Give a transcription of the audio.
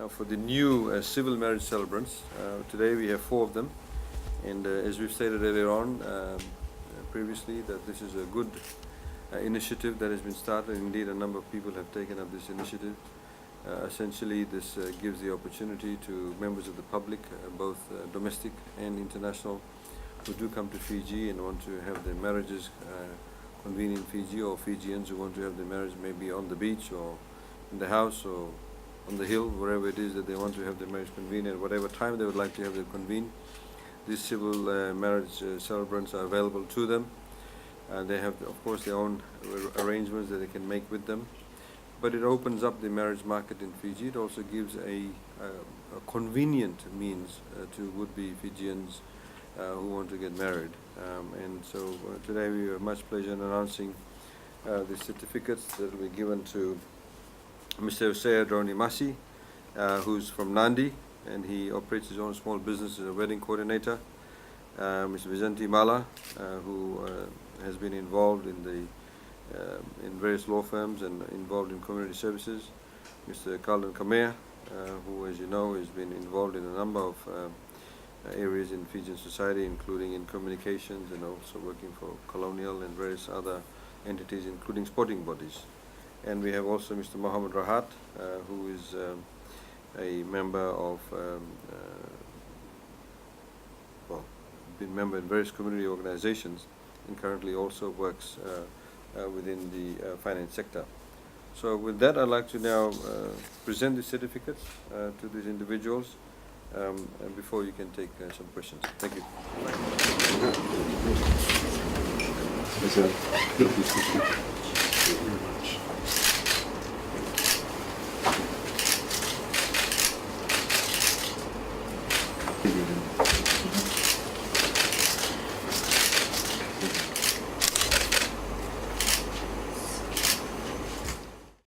for the new civil marriage celebrants. Today we have 4 of them, and as we've stated earlier on previously, that this is a good initiative that has been started. Indeed, a number of people have taken up this initiative. Essentially, this gives the opportunity to members of the public, both domestic and international, who do come to Fiji and want to have their marriages convene in Fiji, or Fijians who want to have their marriage maybe on the beach or in the house or on the hill, wherever it is that they want to have their marriage convene, at whatever time they would like to have their convene. These civil marriage celebrants are available to them. They have, of course, their own arrangements that they can make with them. But it opens up the marriage market in Fiji. It also gives a convenient means to would-be Fijians who want to get married. And so today we have much pleasure in announcing the certificates that will be given to Mr. Sayed-Khaiyum, who's from Nandi, and he operates his own small business as a wedding coordinator. Mr. Vijanti Mala, who has been involved in various law firms and involved in community services. Mr. Kaldan Kamea, who, as you know, has been involved in a number of areas in Fijian society, including in communications and also working for colonial and various other entities, including sporting bodies. And we have also Mr. Muhammad Rahat, who is a member of, well, been a member in various community organizations and currently also works within the finance sector. So with that, I'd like to now present the certificates to these individuals, and before you can take some questions. Thank you.